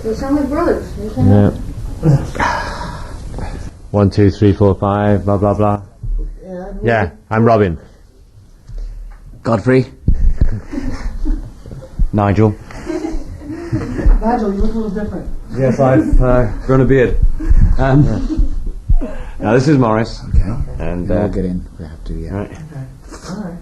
They sound like brothers. Yeah. 1, 2, 3, 4, 5, blah blah blah. Yeah, I'm Robin. Godfrey. Nigel. Nigel, you look a little different. Yes, I've grown a beard. Now this is Maurice. Okay. And we'll get in. We have to, yeah. Right. Okay. All right.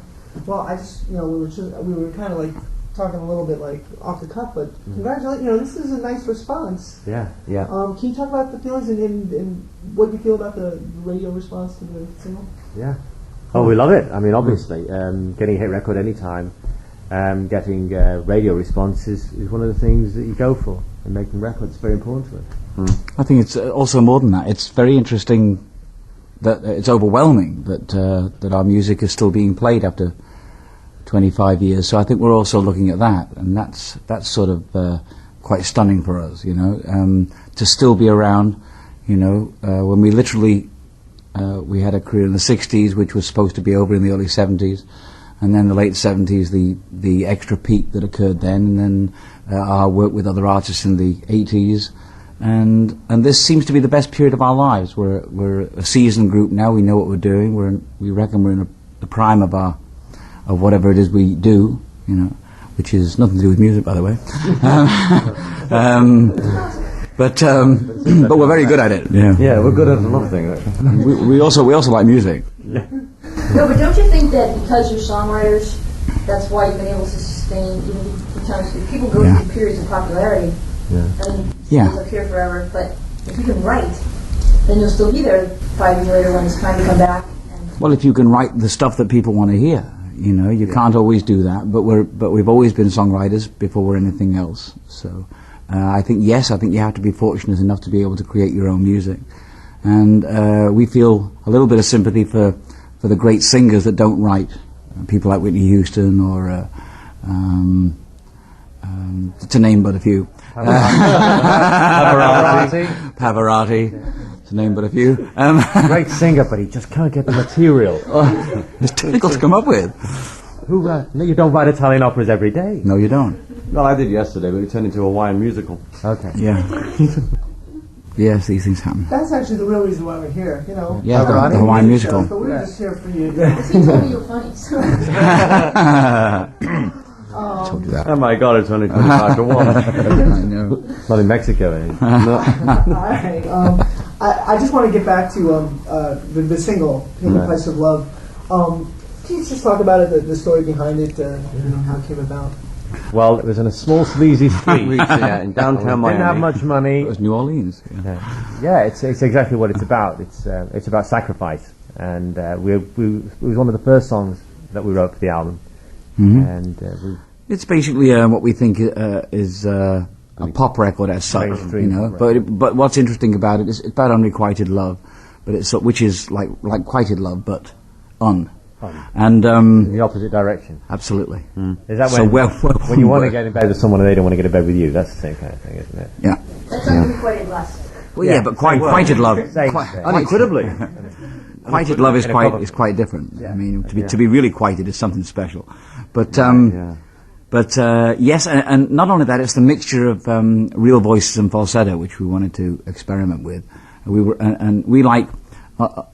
Well, I just, we were kind of like talking a little bit like off the cuff, but congratulations, this is a nice response. Yeah. Yeah. Can you talk about the feelings and what you feel about the radio response to the single? Yeah. Oh, we love it. I mean, obviously, getting a hit record anytime, getting radio response is one of the things that you go for. And making records is very important to us. I think it's also more than that. It's very interesting that it's overwhelming that our music is still being played after 25 years. So I think we're also looking at that, and that's sort of quite stunning for us, to still be around, when we literally we had a career in the 60s, which was supposed to be over in the early 70s, and then the late 70s, the extra peak that occurred then, and then our work with other artists in the 80s, and this seems to be the best period of our lives. We're a seasoned group now. We know what we're doing. We reckon we're in the prime of whatever it is we do, which is nothing to do with music, by the way. But we're very good at it. Yeah. Yeah, we're good at a lot of things. Actually. We also like music. No, but don't you think that because you're songwriters, that's why you've been able to sustain even sometimes people go through periods of popularity and they'll appear forever, but if you can write, then you'll still be there 5 years later when it's time to come back. Well, if you can write the stuff that people want to hear, you can't always do that, but we've always been songwriters before we're anything else. So I think you have to be fortunate enough to be able to create your own music, and we feel a little bit of sympathy for the great singers that don't write, people like Whitney Houston or to name but a few. Pavarotti, to name but a few. Great singer, but he just can't get the material. It's difficult to come up with. You don't write Italian operas every day. No, you don't. Well, I did yesterday, but it turned into a Hawaiian musical. Okay. Yeah. Yes, these things happen. That's actually the real reason why we're here, Yeah, the Hawaiian musical. But we're just here for you. He told me you're funny. So. I told you that. Oh my God, it's only 25 to 1. I know. Not in Mexico, eh? All right. I just want to get back to the single, "Paying the Price of Love." Can you just talk about it, the story behind it, how it came about? Well, it was in a small sleazy street. In downtown Miami. Didn't have much money. It was New Orleans. Yeah, it's exactly what it's about. It's about sacrifice, and it was one of the first songs that we wrote for the album. And It's basically what we think is a pop record as such, But what's interesting about it is it's about unrequited love, but which is like quited love, but and in the opposite direction. Absolutely. Is that when you want to get in bed with someone and they don't want to get in bed with you? That's the same kind of thing, isn't it? Yeah. That's unrequited love. Well, but quited love. Unequivocally. Quited love is quite different. I mean, to be really quited is something special. But yes, and not only that, it's the mixture of real voices and falsetto, which we wanted to experiment with. We like,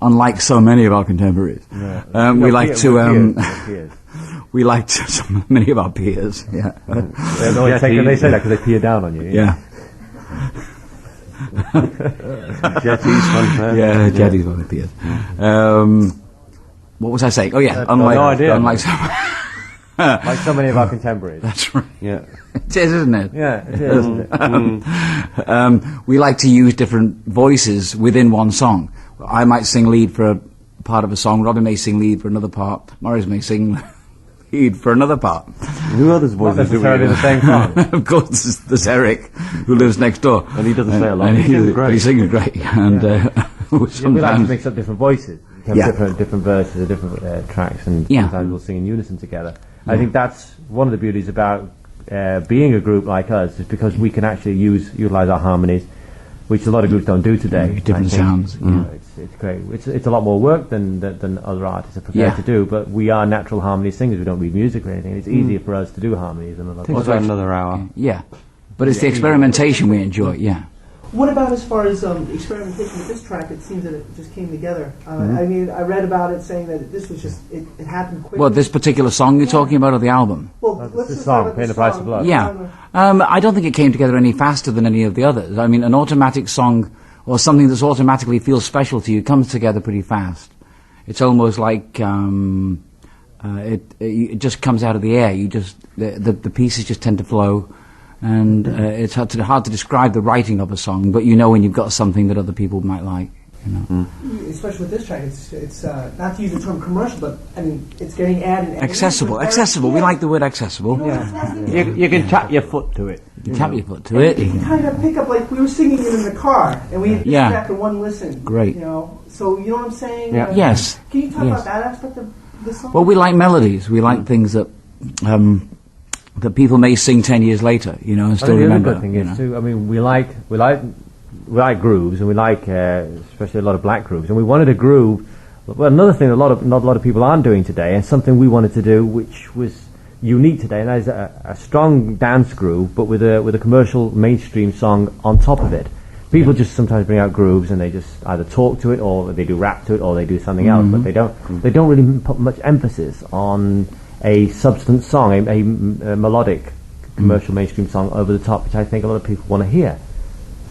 unlike so many of our contemporaries, we like so many of our peers. Yeah. They say that because they peer down on you. Yeah. Jetty's one. Yeah, Jetty's one of the peers. What was I saying? Oh yeah, unlike like so many of our contemporaries. That's right. Yeah. It is, isn't it? Yeah, it is. Isn't it? We like to use different voices within one song. I might sing lead for a part of a song, Robin may sing lead for another part, Maurice may sing lead for another part. Who others voices do we necessarily the same song. Of course, there's Eric, who lives next door. And he doesn't say a lot. He sings great. And we like to mix up different voices. Different verses, different tracks, and sometimes we'll sing in unison together. I think that's one of the beauties about being a group like us, is because we can actually utilize our harmonies, which a lot of groups don't do today. Different sounds. It's great. It's a lot more work than other artists are prepared to do, but we are natural harmony singers. We don't read music or anything. It's easier for us to do harmonies than a lot of What's that, another hour? Yeah. But it's the experimentation we enjoy, yeah. What about as far as experimentation with this track? It seems that it just came together. I mean, I read about it saying that this was just, it happened quickly. Well, this particular song you're talking about, or the album? Well, let's the just song, talk about Paying the the Price song. of Love. Yeah. I don't think it came together any faster than any of the others. I mean, an automatic song, or something that's automatically feels special to you, comes together pretty fast. It's almost like it just comes out of the air. You just the pieces just tend to flow. And it's hard to describe the writing of a song, but you know when you've got something that other people might like. You know. Especially with this track, it's not to use the term commercial, but I mean it's getting added. Accessible. We like the word accessible. You can tap your foot to it. You tap your foot to it. You can kind of pick up, like we were singing it in the car, and we just after one listen. Great. You know, so you know what I'm saying? Yeah. Yes. Can you talk about that aspect of the song? Well, we like melodies. We like things that that people may sing 10 years later, you know, and still remember. The other good thing is too, I mean, we like grooves, and we like especially a lot of black grooves, and we wanted a groove. Well, another thing not a lot of people aren't doing today, and something we wanted to do, which was unique today, and that is a strong dance groove, but with a commercial mainstream song on top of it. People just sometimes bring out grooves, and they just either talk to it, or they do rap to it, or they do something else, but they don't really put much emphasis on a substance song, a melodic commercial mainstream song over the top, which I think a lot of people want to hear.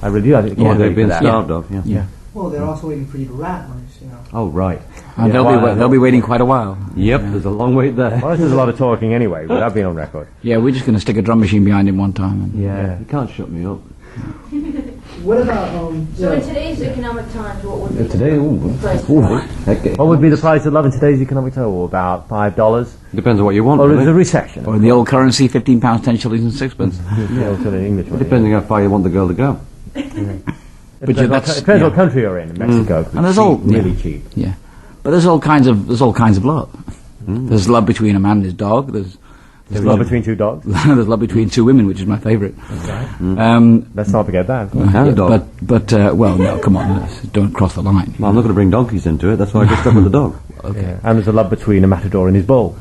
I really do. I think they've been starved of. Yeah. Well, they're also waiting for you to rap, Maurice, you know. Oh, right. And they'll be waiting quite a while. Yep, there's a long wait there. Well, there's a lot of talking anyway, without being on record. Yeah, we're just going to stick a drum machine behind him one time. And Yeah, you can't shut me up. What about So in today's economic times, what would be Today, the price? What would be the price of love in today's economic time? Well, about $5. Depends on what you want. Or is really. the recession? Or in the old currency, £15, 10 shillings and sixpence. Yeah, also the English one. Depending how far you want the girl to go. It depends what country you're in Mexico. And there's all really cheap. Yeah, but there's all kinds of love. There's love between a man and his dog. There's love between two dogs. There's love between two women, which is my favourite. Let's not forget that. And a dog. But well, no, come on, don't cross the line. Well, I'm not going to bring donkeys into it. That's why I get stuck with the dog. Okay. Yeah. And there's a love between a matador and his bull,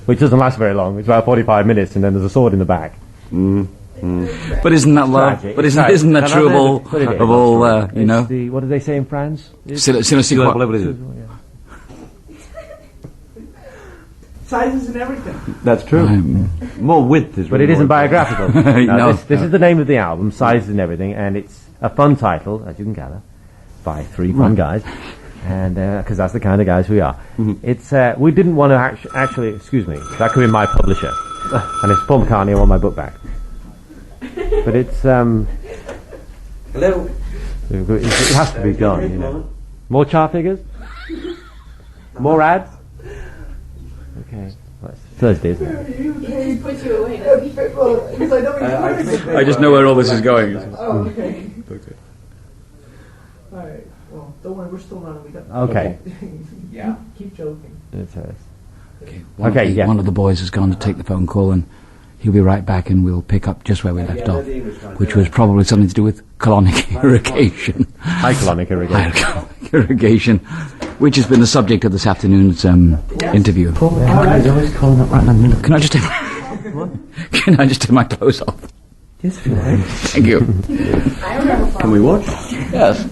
which doesn't last very long. It's about 45 minutes, and then there's a sword in the back. But isn't that love? Tragic. But isn't that true of all? You know, what do they say in France? sizes and everything? That's true. More width is. But really it isn't more biographical. No. This is the name of the album, Sizes and Everything, and it's a fun title, as you can gather, by three fun guys, and because that's the kind of guys we are. It's we didn't want to actually. Excuse me, that could be my publisher, and it's Paul McCartney. I want my book back. But it's Hello. it has to be done. You know. More chart figures, more ads. Okay, well, it's Thursday, isn't it? He puts you away. Because I know I just know where all this is going. Oh, okay. All right. Well, don't worry, we're still running. We got. Okay. Yeah. Keep joking. It's One of the boys has gone to take the phone call, and he'll be right back, and we'll pick up just where we left off, which was probably something to do with colonic irrigation. high colonic irrigation. High irrigation, which has been the subject of this afternoon's interview. Always calling up right in the middle. Can I just take Can I just take my clothes off? Yes, if you like. Thank you. Can we watch? Yes.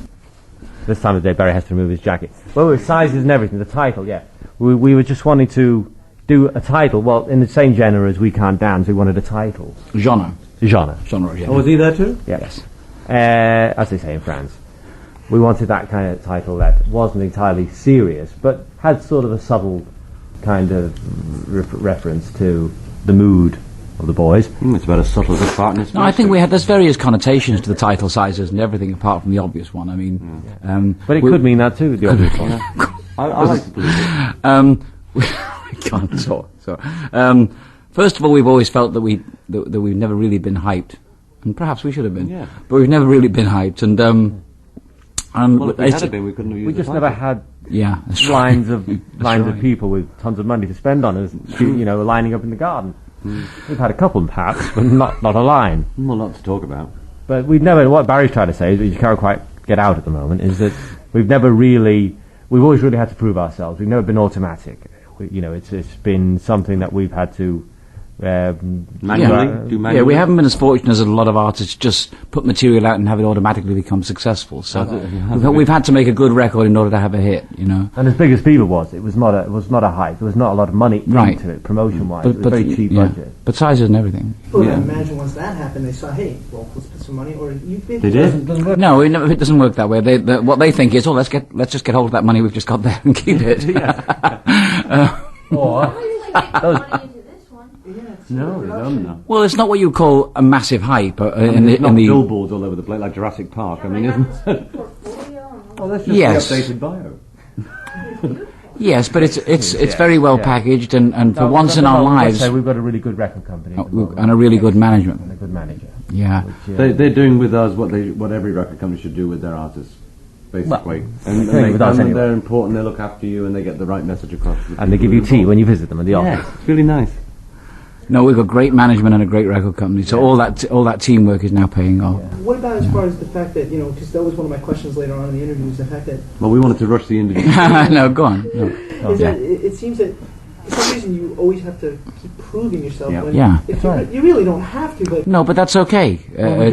This time of day, Barry has to remove his jacket. Well, with sizes and everything, the title, yeah. We were just wanting to do a title, well, in the same genre as We Can't Dance, we wanted a title. Genre, yeah. Oh, was he there too? Yes. As they say in France. We wanted that kind of title that wasn't entirely serious, but had sort of a subtle kind of reference to the mood of the boys. It's about as subtle as a fart in its No, I think there's various connotations to the title, sizes and everything apart from the obvious one. I mean, but it could mean that too, the obvious one. I like to believe it. We can't so. First of all, we've always felt that we've never really been hyped, and perhaps we should have been. Yeah. But we've never really been hyped, and Well, if we had been, we couldn't have used We the just title. never had yeah, that's right. lines of right. people with tons of money to spend on us, lining up in the garden. We've had a couple, perhaps, but not a line. Well, not to talk about. But we've never. What Barry's trying to say, is, which you can't quite get out at the moment, is that we've always really had to prove ourselves. We've never been automatic. It's been something that we've had to Yeah, we haven't been as fortunate as a lot of artists just put material out and have it automatically become successful. So we've had to make a good record in order to have a hit, you know. And as big as Fever was, it was not a hype. There was not a lot of money into it, promotion-wise. It was a very cheap budget. But sizes and everything. Well, imagine once that happened, they saw, hey, well, let's put some money, or you did. They did? No, it doesn't work that way. What they think is, let's just get hold of that money we've just got there and keep it. Or No, they don't know. well, it's not what you call a massive hype in the billboards all over the place, like Jurassic Park. I mean, isn't it? Oh, that's just the updated bio. Yes, but it's very well packaged, and for once in our lives, we've got a really good record company and a really good management and a good manager. Yeah, they're doing with us what every record company should do with their artists, basically. And they're important. They look after you, and they get the right message across. And they give you tea when you visit them in the office. Yeah, it's really nice. No, we've got great management and a great record company, so all that teamwork is now paying off. What about as far as the fact that, because that was one of my questions later on in the interview, is the fact that... Well, we wanted to rush the interview. No, go on. No. It seems that for some reason you always have to keep proving yourself. Yeah. When you really don't have to, but... No, but that's okay.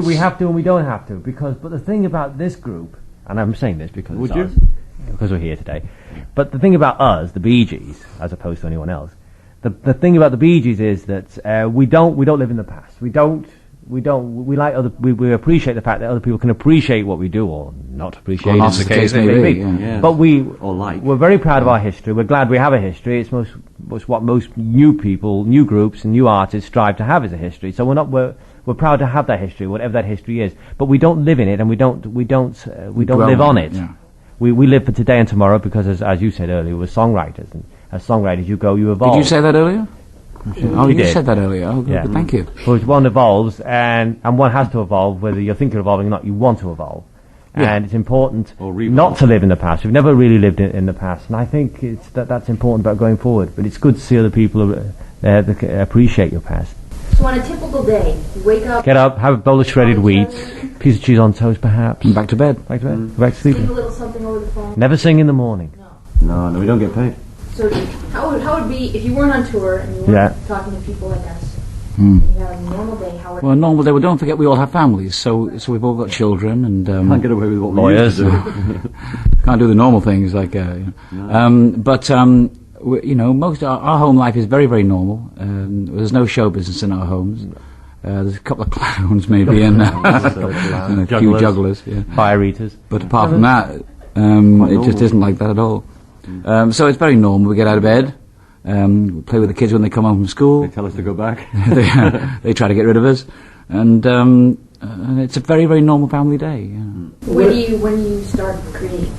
We have to and we don't have to, but the thing about this group, and I'm saying this because because we're here today, but the thing about us, the Bee Gees, as opposed to anyone else, the thing about the Bee Gees is that we don't live in the past. We appreciate the fact that other people can appreciate what we do or not appreciate. Not the case may be. Yeah. But we're very proud of our history. We're glad we have a history. It's what most new people, new groups, and new artists strive to have as a history. So we're proud to have that history, whatever that history is. But we don't live in it, and we don't live on it. Yeah. We live for today and tomorrow because, as you said earlier, we're songwriters, and as songwriters, you evolve. Did you say that earlier? Oh, you said that earlier. Oh, yeah. Good, thank you. Well, one evolves, and one has to evolve, whether you think you're evolving or not. You want to evolve, and it's important not to live in the past. We've never really lived in the past, and I think that's important about going forward. But it's good to see other people that appreciate your past. So on a typical day, you wake up, get up, have a bowl of shredded wheat, piece of cheese on toast, perhaps, and back to bed. Go back to sleep. sing a little something over the phone. Never sing in the morning. No, we don't get paid. So how would it be if you weren't on tour and you weren't talking to people like us? You had a normal day. Well, a normal day. Well, don't forget we all have families, so we've all got children and can't get away with what lawyers we used to do. Can't do the normal things like. Most our home life is very, very normal. There's no show business in our homes. There's a couple of clowns maybe and a few jugglers, fire eaters. But apart from that, it just isn't like that at all. So it's very normal. We get out of bed, we play with the kids when they come home from school. They tell us to go back. They try to get rid of us, and it's a very, very normal family day. Yeah. When do you start creating?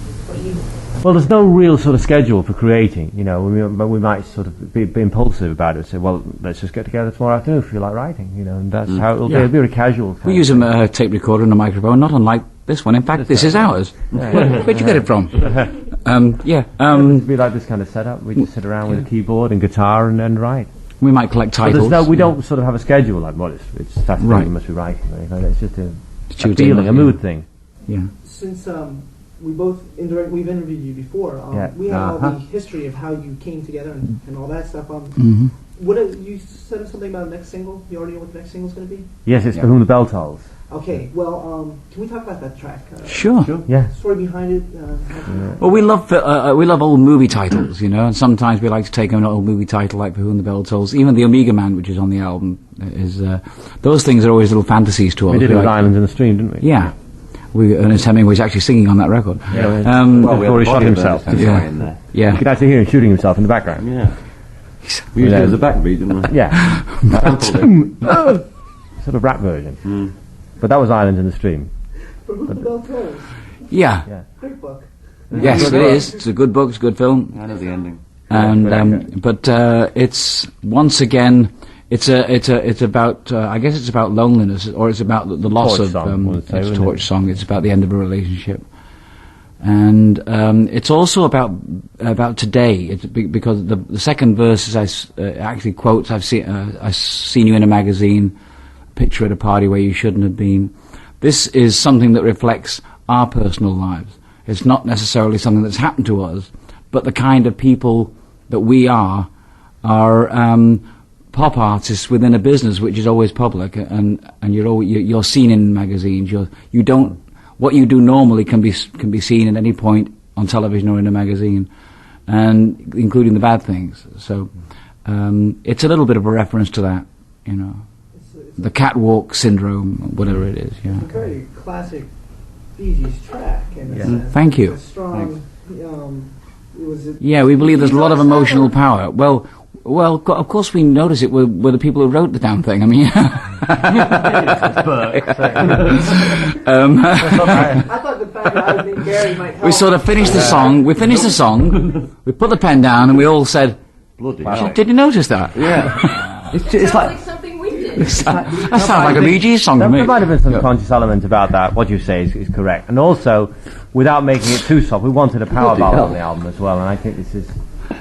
Well, there's no real sort of schedule for creating, we might sort of be impulsive about it. Say, well, let's just get together tomorrow afternoon if you like writing, and that's how it'll be. It'll be a casual. We use a tape recorder and a microphone, not unlike this one. In fact, this is ours. Where'd you get it from? It'd be like this kind of setup. We just sit around with a keyboard and guitar and write. We might collect titles. We don't sort of have a schedule like, well, it's Saturday, you must be writing. It's just a feeling, a mood thing. Yeah. Since we've interviewed you before. We have all the history of how you came together and all that stuff. You said something about the next single? You already know what the next single is going to be? Yes, it's For Whom the Bell Tolls. Okay, well, can we talk about that track? Sure. Yeah. Story behind it. Well, we love old movie titles, and sometimes we like to take an old movie title like For Whom the Bell Tolls. Even the Omega Man, which is on the album, is those things are always little fantasies to us. We did it with Islands in the Stream, didn't we? Yeah. Ernest Hemingway's actually singing on that record. Before he shot himself. Yeah. You could actually hear him shooting himself in the background. Yeah. We used it as a backbeat, didn't we? Yeah. Sort of rap version. But that was Islands in the Stream. For Whom the Bell Tolls. Yeah. Great book. Yes, it is. It's a good book. It's a good film. I know the ending. And but it's once again. It's about I guess it's about loneliness, or it's about the loss of it's a torch song. It's about the end of a relationship, and it's also about today. It's because the second verse actually quotes, I've seen you in a magazine, picture at a party where you shouldn't have been. This is something that reflects our personal lives. It's not necessarily something that's happened to us, but the kind of people that we are pop artists within a business which is always public, and you're seen in magazines. You don't what you do normally can be seen at any point on television or in a magazine, and including the bad things. So it's a little bit of a reference to that, you know, the catwalk syndrome, whatever it is. Yeah. It's a very classic Bee Gees track. And Thank you. A strong. We believe there's a lot of emotional power. Well, of course we notice it. We're the people who wrote the damn thing. I mean, I thought the fact that I was being Gary might help. We sort of finished the song. We finished the song. We put the pen down, and we all said, "Bloody did you notice that?" Yeah. It's like something we did. That sounds like a Bee Gees song to me. There might have been some conscious element about that. What you say is correct, and also, without making it too soft, we wanted a power ballad on the album as well, and I think this is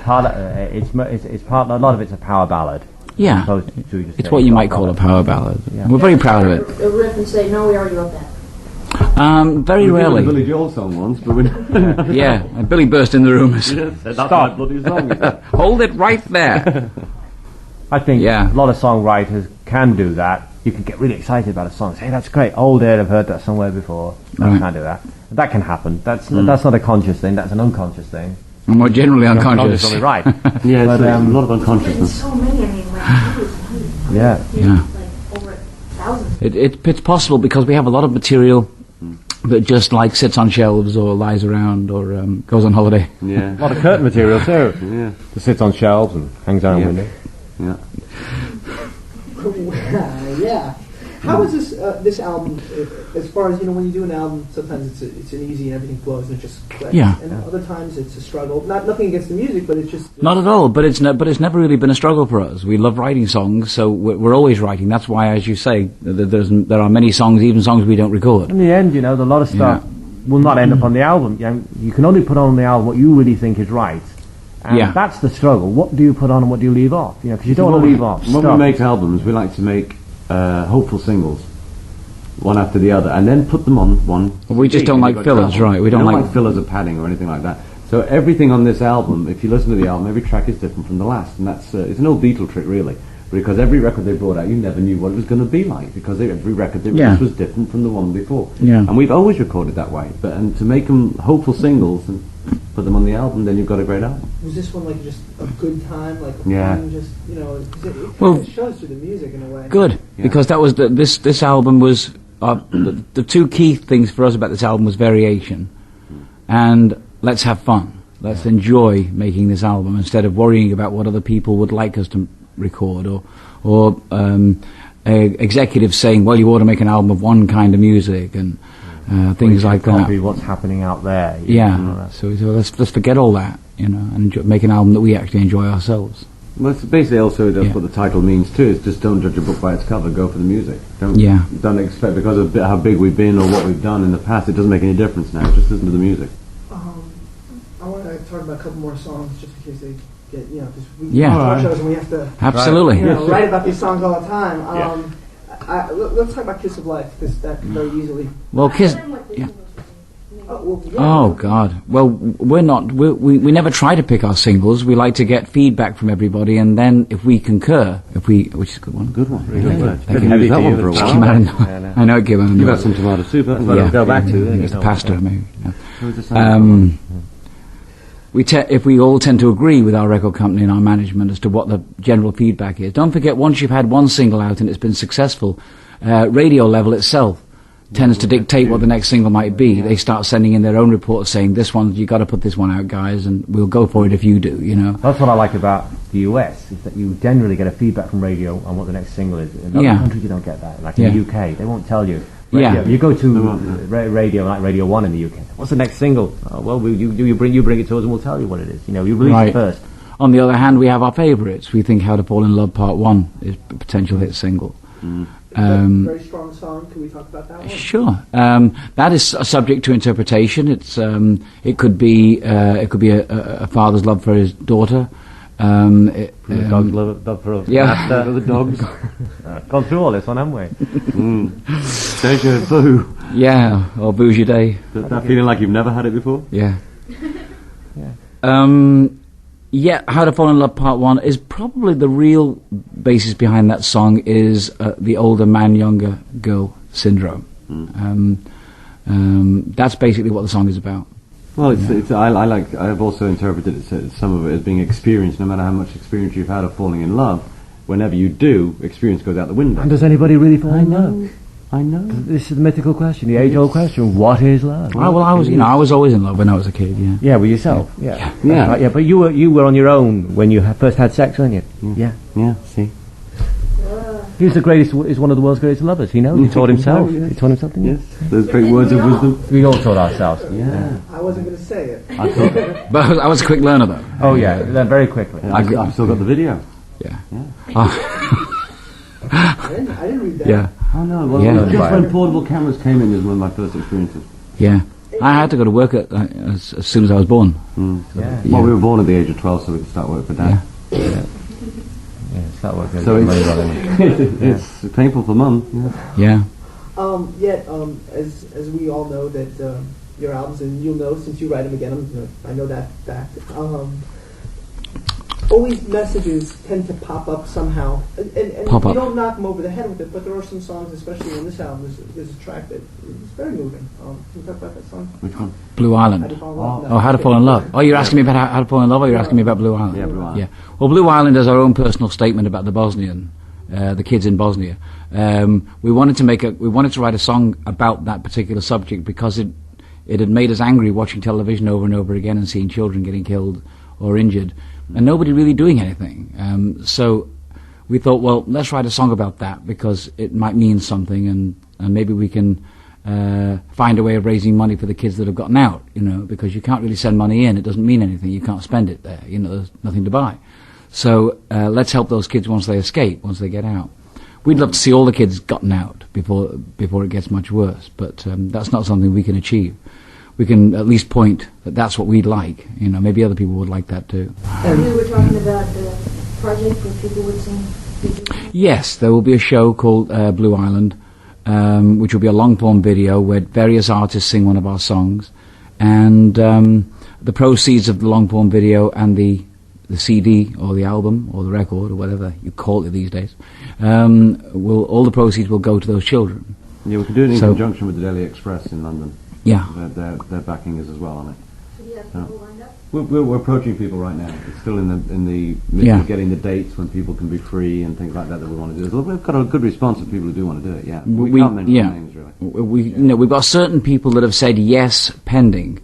part. It's part. A lot of it's a power ballad. Yeah, it's what you might call a power ballad. Yeah. We're very proud of it. A riff and say, no, we already wrote that. Very rarely. We did a Billy Joel song once, but we yeah, and Billy burst in the room. That's my bloody song. Hold it right there. I think a lot of songwriters can do that. You can get really excited about a song. Say, hey, that's great. Oh, dear, I've heard that somewhere before. No, I can't do that. That can happen. That's not a conscious thing. That's an unconscious thing. More generally unconscious. Right. Yeah, but, a lot of unconsciousness. So many, I mean, yeah. Like over 1,000. It's possible because we have a lot of material that just like sits on shelves or lies around or goes on holiday. Yeah. A lot of curtain material too. Yeah. That sits on shelves and hangs out on windows. Yeah. Yeah. How is this album? As far as when you do an album, sometimes it's an easy and everything flows and it just clicks. Yeah. And other times it's a struggle. Nothing against the music, but it's just not at all. But it's never really been a struggle for us. We love writing songs, so we're always writing. That's why, as you say, there are many songs, even songs we don't record. In the end, a lot of stuff will not end up on the album. You can only put on the album what you really think is right. And that's the struggle. What do you put on and what do you leave off? Because you don't want to leave off. When we make albums, we like to make hopeful singles, one after the other, and then put them on one. We just don't like fillers, right? We don't like fillers or padding or anything like that. So everything on this album, if you listen to the album, every track is different from the last, and that's it's an old Beatle trick, really. Because every record they brought out, you never knew what it was going to be like, because every record they released was different from the one before. Yeah. And we've always recorded that way. And to make them hopeful singles and put them on the album, then you've got a great album. Was this one like just a good time, like a fun, just it shows through the music in a way. Good, because that was this album was the two key things for us about this album was variation, and let's have fun. Let's enjoy making this album instead of worrying about what other people would like us to record or executives saying, well, you ought to make an album of one kind of music and things like that. Copy what's happening out there. So let's forget all that, and make an album that we actually enjoy ourselves. Well, it's basically also that's what the title means too. Is just don't judge a book by its cover. Go for the music. Don't expect because of how big we've been or what we've done in the past. It doesn't make any difference now. Just listen to the music. I want to talk about a couple more songs just in case they get because we talk shows and we have to absolutely write about these songs all the time. Let's talk about Kiss of Life, because that very easily. Well, Kiss. Oh God! Well, we're not. We never try to pick our singles. We like to get feedback from everybody, and then if we concur, which is a good one. Good one. Really good. Thank you. That one for a while. I know it came out. You've had some tomato soup. Go back to it's the pasta, maybe. If we all tend to agree with our record company and our management as to what the general feedback is. Don't forget, once you've had one single out and it's been successful, radio level itself tends to dictate what the next single might be. They start sending in their own reports saying, this one, you got to put this one out, guys, and we'll go for it if you do, That's what I like about the US, is that you generally get a feedback from radio on what the next single is. In other countries you don't get that. Like in the UK, they won't tell you. You go to radio, like Radio 1 in the UK. What's the next single? Oh, well, you bring it to us and we'll tell you what it is. You release it first. On the other hand, we have our favourites. We think How to Fall in Love Part 1 is a potential hit single. Very strong song. Can we talk about that one? Sure. That is subject to interpretation. It's it could be a father's love for his daughter. Dog's love for master. The dogs. Gone through all this one, haven't we? Deja vu. Yeah, or Bougie Day. That feeling like you've never had it before? Yeah. Yeah, How to Fall in Love Part 1 is probably the real basis behind that song is the older man, younger girl syndrome. That's basically what the song is about. Well, I've also interpreted some of it as being experience. No matter how much experience you've had of falling in love, whenever you do, experience goes out the window. And does anybody really fall in love? I know. This is the mythical question, the age-old question. What is love? Well, I was always in love when I was a kid. Yeah. Yeah, with yourself. Yeah. Yeah. Yeah. But you were on your own when you first had sex, weren't you? Yeah. Yeah. See. He's the greatest. Is one of the world's greatest lovers. He knows. He taught himself. He taught himself, didn't he? Yes. Those great words of wisdom. We all taught ourselves. Yeah. I wasn't going to say it. But I was a quick learner, though. Oh yeah, then very quickly. I've still got the video. Yeah. I didn't read that. Yeah. Oh no. Well, Yeah. just when portable cameras came in is one of my first experiences. Yeah. I had to go to work as soon as I was born. Yeah. Well, we were born at the age of 12, so we could start work for Dad. Yeah, it's that work. So it's painful for Mum. Yeah. Yet, as we all know that your albums, and you'll know since you write them again, I know that fact. Always messages tend to pop up somehow, and Pop you up. don't knock them over the head with it. But there are some songs, especially on this album, there's a track that is very moving. Can you talk about that song? Which one? Blue Island. How to Fall in Love? Oh, How to Fall in Love. Oh, you're asking me about how to Fall in Love, or you're asking me about Blue Island? Yeah, Blue Island. Yeah. Well, Blue Island is our own personal statement about the Bosnian, the kids in Bosnia. We wanted to write a song about that particular subject because it had made us angry watching television over and over again and seeing children getting killed or injured, and nobody really doing anything. So we thought, well, let's write a song about that because it might mean something, and maybe we can find a way of raising money for the kids that have gotten out, because you can't really send money in. It doesn't mean anything. You can't spend it there. There's nothing to buy. So let's help those kids once they escape, once they get out. We'd love to see all the kids gotten out before it gets much worse, but that's not something we can achieve. We can at least point that that's what we'd like. Maybe other people would like that too. And we were talking about the project where people would sing. Yes, there will be a show called Blue Island, which will be a long-form video where various artists sing one of our songs, and the proceeds of the long-form video and the CD or the album or the record or whatever you call it these days, all the proceeds will go to those children. Yeah, we can do it in conjunction with the Daily Express in London. Yeah. They're backing us as well on it. So do you have people lined up? We're approaching people right now. It's still in the midst of getting the dates when people can be free and things like that we want to do. So we've got a good response of people who do want to do it. Yeah, we can't mention names really. We've got certain people that have said yes pending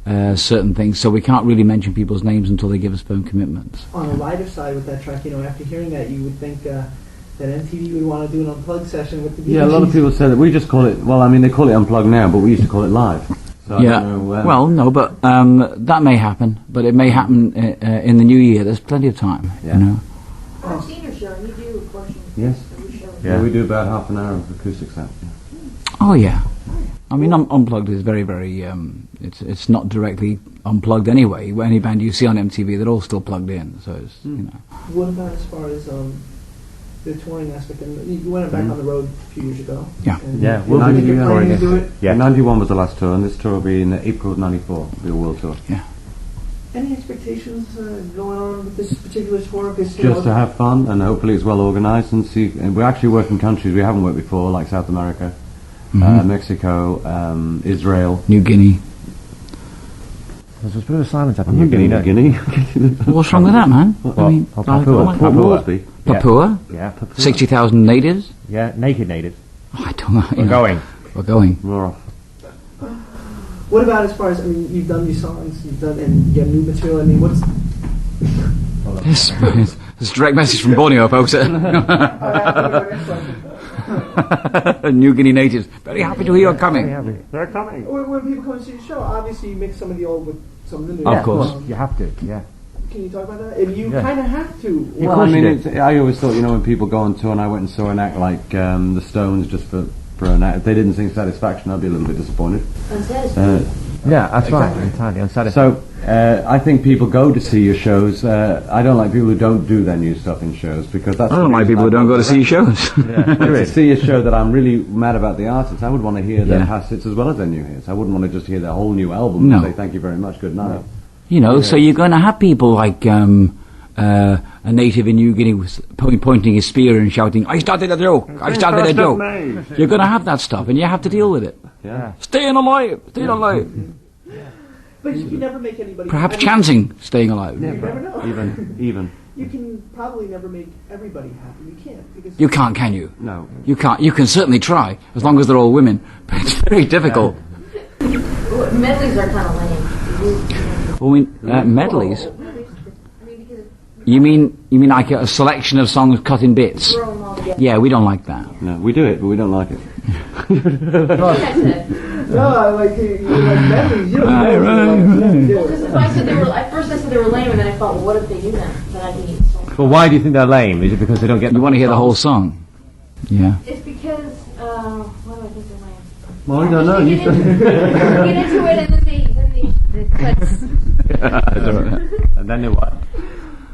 certain things, so we can't really mention people's names until they give us firm commitments. On the lighter side with that track, after hearing that, you would think that MTV would want to do an unplugged session with the Bee Gees. Yeah, a lot of people say that. We just call it, they call it unplugged now, but we used to call it live. So yeah, well, no, but that may happen, but it may happen in the new year. There's plenty of time, I've seen your show, and you do a portion Yes. of your show. Yeah, we do about half an hour of acoustic set. Yeah. Oh, yeah. I mean, Unplugged is very, very, it's not directly unplugged anyway. Any band you see on MTV, they're all still plugged in, so it's, What about as far as the touring aspect? And you went back on the road a few years ago. Yeah. Yeah, we'll be planning to do it. Yeah. 91 was the last tour, and this tour will be in April of 94. It'll be a world tour. Yeah. Any expectations going on with this particular tour? Just to have fun, and hopefully it's well organised, and see. And we're actually working countries we haven't worked before, like South America, Mexico, Israel, New Guinea. There's a bit of a silence up in New Guinea. What's wrong with that, man? Papua. Papua? Yeah, Papua. 60,000 natives? Yeah, naked natives. Oh, I don't know. We're going. We're off. What about as far as, you've done these songs, and you have new material, what's... This is a direct message from Borneo, folks. New Guinea natives. Very happy to hear you're coming. They're coming. When people come and see the show, obviously you mix some of the old with some of the new. Of course. You have to, yeah. Can you talk about that? And you kind of have to. Well, I always thought, when people go on tour, and I went and saw an act like the Stones just for an act, if they didn't sing Satisfaction, I'd be a little bit disappointed. Unsatisfied. Yeah, that's exactly. right. Entirely unsatisfied. So I think people go to see your shows. I don't like people who don't do their new stuff in shows, because that's. I don't like people who don't go to see shows. To see a show that I'm really mad about the artists, I would want to hear their past hits as well as their new hits. I wouldn't want to just hear their whole new album and say thank you very much, good night. You know, so you're going to have people like a native in New Guinea was pointing his spear and shouting, "I started a joke! I started a joke!" You're going to have that stuff, and you have to deal with it. Yeah. Staying alive! Staying alive! But you can never make anybody... Perhaps chanting staying alive. You never know. Even. You can probably never make everybody happy. You can't. Because You can't, can you? No. You can't. You can certainly try, as long as they're all women. But it's very difficult. Medleys are kind of lame. Well, medleys? I mean, because You mean like a selection of songs cut in bits? throw them all together. Yeah, we don't like that. No, we do it, but we don't like it. No, I like medleys. You don't know. Because if I said they were, at first I said they were lame, and then I thought, well, what if they do that? Then I can eat songs. Well, why do you think they're lame? Is it because they don't get? You want to hear the whole song? Yeah. It's because, why do I think they're lame? Well, I don't know. You get into it, and then they cuts. And then they what?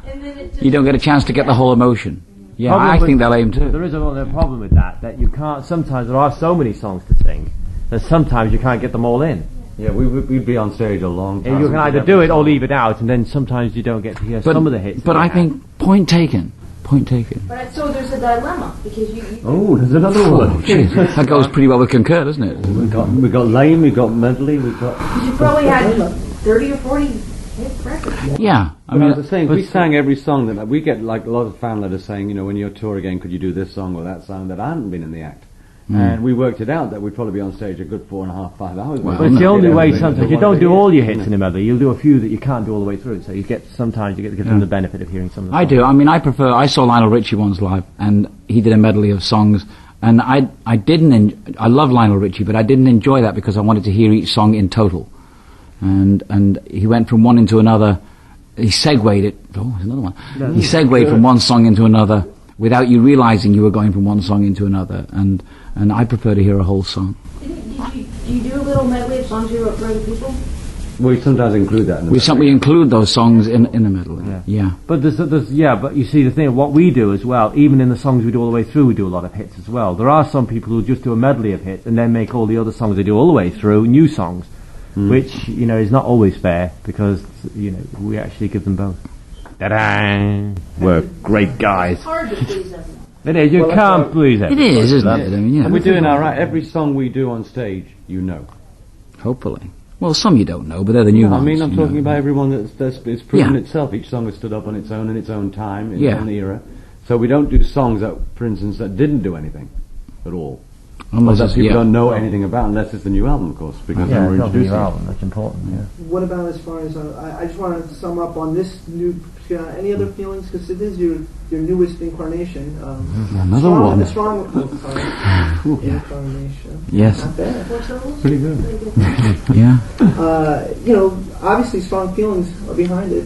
And then it just... You don't get a chance to get the whole emotion. Yeah, Problem I with- think they're lame too. There is a problem with that you can't. Sometimes there are so many songs to sing that sometimes you can't get them all in. Yeah, we'd be on stage a long time. And you can either do it or leave it out, and then sometimes you don't get to hear some of the hits. But I think point taken. Point taken. But so there's a dilemma, because you Oh, there's another one. That goes pretty well with concur, doesn't it? We got lame, we got medley, we got. you probably had 30 or 40 hit records. Yeah. I mean, I was saying, we sang every song that we get, like a lot of fan letters saying, you know, when you're tour again, could you do this song or that song that I hadn't been in the act. And we worked it out that we'd probably be on stage a good 4.5, 5 hours. Well, But it's the only way everything. sometimes. You don't do all your hits in a medley. You'll do a few that you can't do all the way through. So sometimes you get to give them the benefit of hearing some of them. I do. I mean, I saw Lionel Richie once live, and he did a medley of songs, and I love Lionel Richie, but I didn't enjoy that because I wanted to hear each song in total. And he went from one into another. He segued it. Oh, there's another one. He segued from one song into another without you realizing you were going from one song into another. And I prefer to hear a whole song. Do you do a little medley of songs you wrote for other people? We sometimes include that in the We include those songs in the medley. Yeah. But but you see the thing, what we do as well, even in the songs we do all the way through, we do a lot of hits as well. There are some people who just do a medley of hits and then make all the other songs they do all the way through new songs, which, you know, is not always fair because, you know, we actually give them both. Ta-da! We're great guys. It's hard to please everyone. It is, you can't please it. It is, isn't it? I mean, yeah. And we're doing all right. Every song we do on stage, you know. Hopefully. Well, some you don't know, but they're the new I ones. mean, I'm you talking know. about everyone it's proven Yeah. itself. Each song has stood up on its own in its own time, in Yeah. its own era. So we don't do songs that, for instance, that didn't do anything at all. Unless Or that it's- people yeah. don't know anything about, unless it's the new album, of course, because then we're it's not the new introducing it. album, that's important, yeah. What about as far as I just want to sum up on this new? Any other feelings? Because it is your newest incarnation. Another strong, one. The strong incarnation. Yes. Not bad. Pretty good. Yeah. You know, obviously, strong feelings are behind it.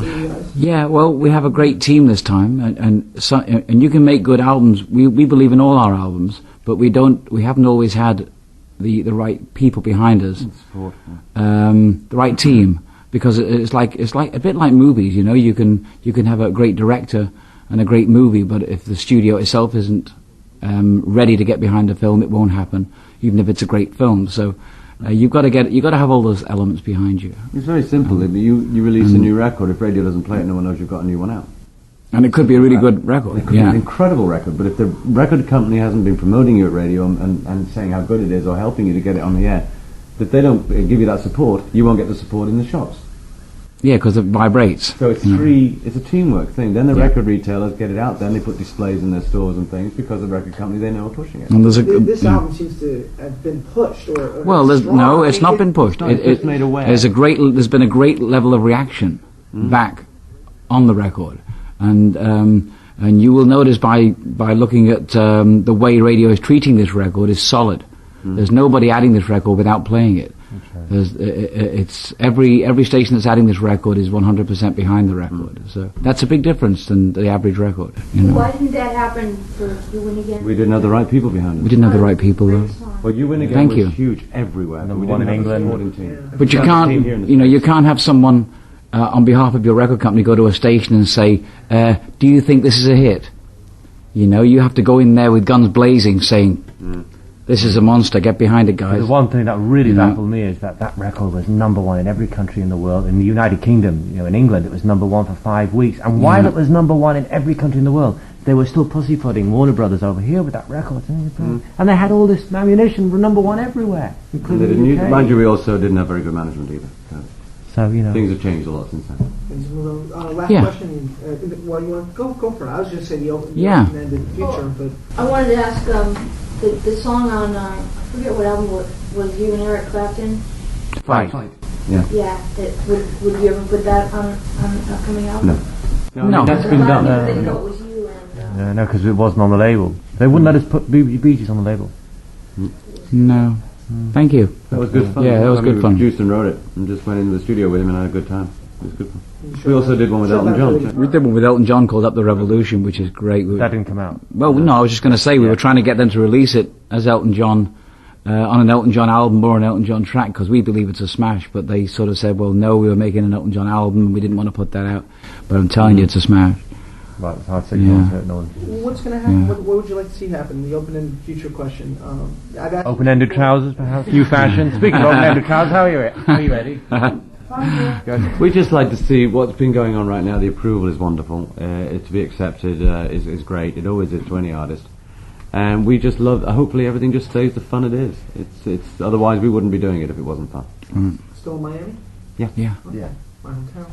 You guys. Yeah, well, we have a great team this time, and you can make good albums. We believe in all our albums, but we haven't always had the right people behind us, the right team, because it's like a bit like movies. You know, you can have a great director and a great movie, but if the studio itself isn't ready to get behind a film, it won't happen, even if it's a great film. So. You've got to have all those elements behind you. It's very simple. You release a new record. If radio doesn't play it, no one knows you've got a new one out. And it could be a really good record. It could be an incredible record, but if the record company hasn't been promoting you at radio and saying how good it is or helping you to get it on the air, if they don't give you that support, you won't get the support in the shops. Yeah, because it vibrates. So it's it's a teamwork thing. Then the record retailers get it out, then they put displays in their stores and things because the record company, they know are pushing it. And there's This album seems to have been pushed, or well, strong. it's not been pushed. It's just made aware. There's been a great level of reaction back on the record, and you will notice by looking at the way radio is treating this record is solid. There's nobody adding this record without playing it. It's every station that's adding this record is 100% behind the record. So that's a big difference than the average record. You know? Why didn't that happen for You Win Again? We didn't have the right people behind us. We didn't have the right people though. Well, You Win Again Thank was you. huge everywhere. But we Number one didn't in have a England. supporting team. But you We had a can't, team here in the you know, you States. can't have someone on behalf of your record company go to a station and say, "Do you think this is a hit?" You know, you have to go in there with guns blazing, saying, this is a monster. Get behind it, guys. The one thing that really baffled me is that record was #1 in every country in the world. In the United Kingdom, in England, it was #1 for 5 weeks. And while it was #1 in every country in the world, they were still pussyfooting Warner Brothers over here with that record. And they had all this ammunition for #1 everywhere, including the UK. Mind you, we also didn't have very good management either. So, things have changed a lot since then. Last question. Well, you want go for it. I was just saying the open-ended future, but I wanted to ask the song on I forget what album was you and Eric Clapton. Fight. Yeah. Yeah. Would you ever put that on an upcoming album? No. That's been done. I didn't know it was you and. No, because it wasn't on the label. They wouldn't let us put Bee Gees on the label. No. Thank you. That was good fun. Yeah, that was good fun. We produced and wrote it, and just went into the studio with him and had a good time. It was good fun. We also did one with Elton John. We did one with Elton John called Up the Revolution, which is great. That didn't come out. Well, no, I was just going to say we were trying to get them to release it as Elton John on an Elton John album or an Elton John track because we believe it's a smash. But they sort of said, well, no, we were making an Elton John album and we didn't want to put that out. But I'm telling you, it's a smash. Right, it's hard to say no one. What's going to happen? What would you like to see happen? The open-ended future question. Open-ended trousers, perhaps. New fashion. Speaking of open-ended trousers, how are you, Eddie? We just like to see what's been going on right now. The approval is wonderful. To be accepted is great. It always is to any artist. And we just love. Hopefully, everything just stays the fun it is. It's otherwise we wouldn't be doing it if it wasn't fun. Still in Miami? Yeah. Okay. My hometown.